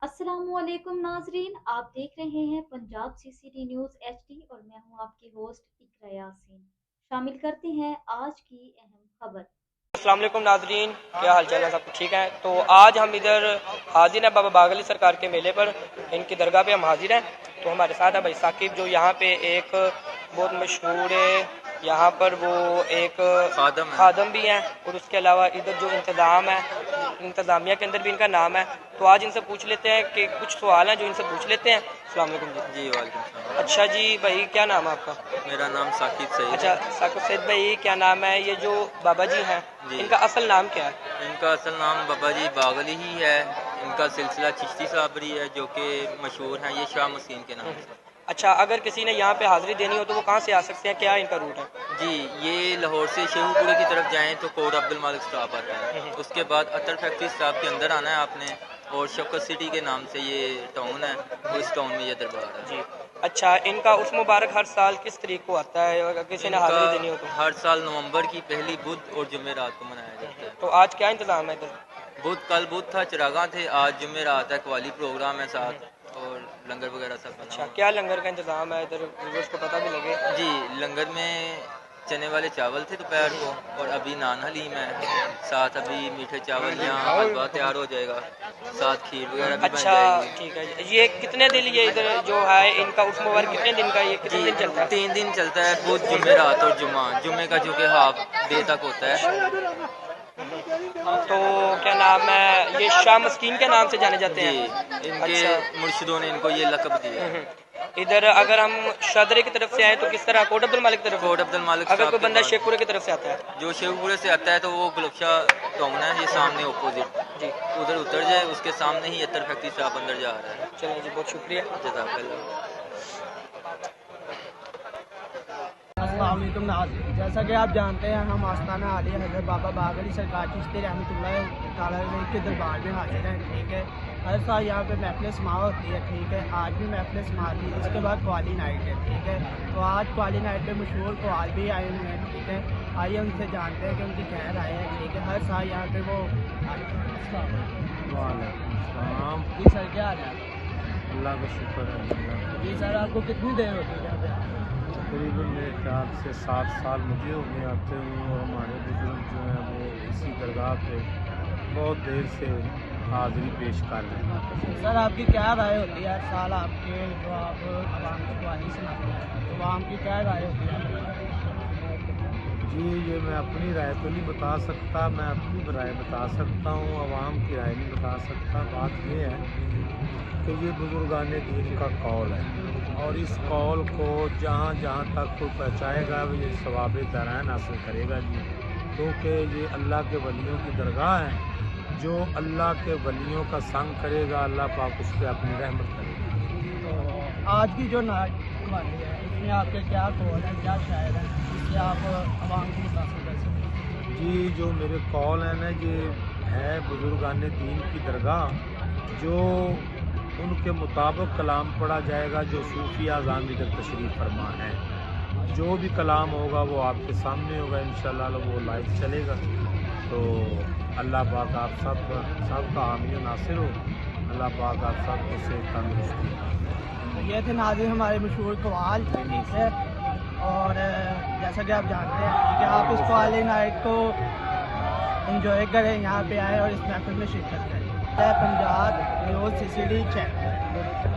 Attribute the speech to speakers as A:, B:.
A: अस्सलामु अलैकुम नाजरीन, आप देख रहे हैं पंजाब सीसीडी न्यूज़ एचडी और मैं हूं आपकी होस्ट इकरा यासीन। शामिल करते हैं आज की अहम खबर।
B: अस्सलाम वालेकुम नाजरीन, क्या हाल चाल है? सब ठीक है। तो आज हम इधर हाजिर हैं बाबा बागली सरकार के मेले पर। इनकी दरगाह पे हम हाजिर हैं। तो हमारे साथ है भाई साकिब, जो यहाँ पे एक बहुत मशहूर है। यहाँ पर वो एक खादम भी हैं, और उसके अलावा इधर जो इंतज़ाम है, इंतज़ामिया के अंदर भी इनका नाम है। तो आज इनसे पूछ लेते हैं कि कुछ सवाल हैं जो इनसे पूछ लेते हैं। अस्सलाम वालेकुम जी।
C: जी वालेकुम सलाम।
B: अच्छा जी भाई, क्या नाम है आपका?
C: मेरा नाम साकिब सईद
B: अच्छा
C: है।
B: साकिब सैद भाई, क्या नाम है? ये जो बाबा जी हैं,
C: जी,
B: इनका असल नाम क्या है?
C: इनका असल नाम बाबा जी बागली ही है। इनका सिलसिला चिश्ती साबरी है, जो कि मशहूर हैं ये शाह मसीन के नाम से।
B: अच्छा, अगर किसी ने यहाँ पे हाज़िरी देनी हो तो वो कहाँ से आ सकते हैं? क्या इनका रूट है?
C: जी, ये लाहौर से शेखुपुरे की तरफ जाएं तो कोट अब्दुल मालिक स्टॉप आता है। उसके बाद अतर फैक्ट्री स्टॉप के अंदर आना है आपने, और शौकत सिटी के नाम से ये टाउन है, और इस टाउन में ये दरबार है।
B: जी। अच्छा, इनका उर्स मुबारक हर साल किस तारीख को आता है अगर किसी ने हाज़िरी देनी हो
C: इनका
B: तो?
C: हर साल नवंबर की पहली बुध और जुमेरात को मनाया जाता है।
B: तो आज क्या इंतज़ाम है इधर?
C: कल बुध था, चिरागा थे। आज जुमेरात है, कवाली प्रोग्राम है साथ, और लंगर वगैरह सब बना
B: अच्छा,
C: हुआ।
B: क्या लंगर का इंतज़ाम है इधर, व्यूअर्स को पता भी लगे?
C: जी, लंगर में चने वाले चावल थे दोपहर को, और अभी नान हलीम है, साथ अभी मीठे चावल या हलवा तैयार हो जाएगा, साथ खीर वगैरह भी बन
B: अच्छा,
C: जाएगी।
B: ठीक है। ये कितने दिन ये इधर जो है इनका उर्स मुबारक कितने दिन का, ये कितने दिन चलता है?
C: 3 दिन चलता है, बुध जुमेरात और जुमा। जुमे का जो कि हाफ डे तक होता है।
B: तो क्या नाम है, ये शाह मस्कीन के नाम से जाने जाते
C: जी,
B: हैं?
C: इनके
B: अच्छा।
C: मुर्शिदों ने इनको ये लक़ब दिया है।
B: इधर अगर हम शादरे की तरफ से आए तो किस तरह? कोट अब्दुल मालिक की तरफ?
C: कोट अब्दुल मालिक
B: अगर
C: साहब
B: कोई
C: के
B: बंदा
C: बाद
B: शेखपुरे की तरफ से आता है?
C: जो शेखपुरे से आता है तो वो गुलबशा टाउन है, ये सामने अपोजिट,
B: जी,
C: उधर उतर जाए, उसके सामने ही अतर फैक्ट्री से आप अंदर जा रहा है।
B: चलिए जी, बहुत शुक्रिया।
C: जज़ाकल्लाह।
D: अस्सलाम वालेकुम नाज़रीन, जैसा कि आप जानते हैं हम आस्ताना आलिया हज़रत बाबा बागली सरकार चिश्ती रहमतुल्लाह ताला अलैह के दरबार में हाजिर हैं। ठीक है, हर साल यहाँ पे महफिल समा होती है। ठीक है, आज भी महफिल समा थी, इसके बाद कवाली नाइट है। ठीक है, तो आज कवाली नाइट पे मशहूर कवाल भी आए हुए हैं। ठीक है, आइए उनसे जानते हैं कि उनकी क्या राय है। ठीक है, हर साल यहाँ पे वो जी सर, क्या हाल है?
E: अल्लाह का शुक्र है।
D: जी सर, आपको कितनी देर होती है यहाँ पे?
E: तकरीबन मेरे ख्याल से 7 साल मुझे हो गए आते हुए, और हमारे बुजुर्ग जो हैं वो इसी दरगाह पे बहुत देर से हाज़िरी पेश कर रहे हैं।
D: सर, आपकी क्या राय होती है हर साल आपके जो आप आवाम को कहानी सुनाते हैं, तो आवाम की क्या राय होती है?
E: जी, ये मैं अपनी राय तो नहीं बता सकता, मैं अपनी राय बता सकता हूँ, आवाम की राय नहीं बता सकता। बात ये है कि ये बुजुर्गान दीन का कौल है, और इस कौल को जहाँ जहाँ तक कोई पहुँचाएगा वो ये सवाब दरान हासिल करेगा जी, क्योंकि ये अल्लाह के वलियों की दरगाह है। जो अल्लाह के वलियों का संग करेगा, अल्लाह पाक उस पर अपनी रहमत करेगा।
D: तो आज की जो नाच कवाली है, इसमें आपके क्या कौल है, क्या शायर है, जिससे आप आवाम को मुतासिर कर सकें?
E: जी, जो मेरे कौल है ना, ये है बुजुर्गान दीन की दरगाह, जो उनके मुताबिक कलाम पढ़ा जाएगा, जो सूफी आज़ाम इधर तशरीफ़ फरमा है। जो भी कलाम होगा वो आपके सामने होगा, इंशाअल्लाह वो लाइव चलेगा। तो अल्लाह पाक आप सब का हामी और नासिर हो। अल्लाह पाक आप सब को सेहत तंदुरुस्ती दे।
D: तो ये थे नाज़रीन हमारे मशहूर कवाल। ठीक है, और जैसा कि आप जानते हैं कि आप इस कवाली नाइट को एंजॉय करें, यहाँ पे आए और इस महफिल में शिरकत करें। Punjab news CCD channel.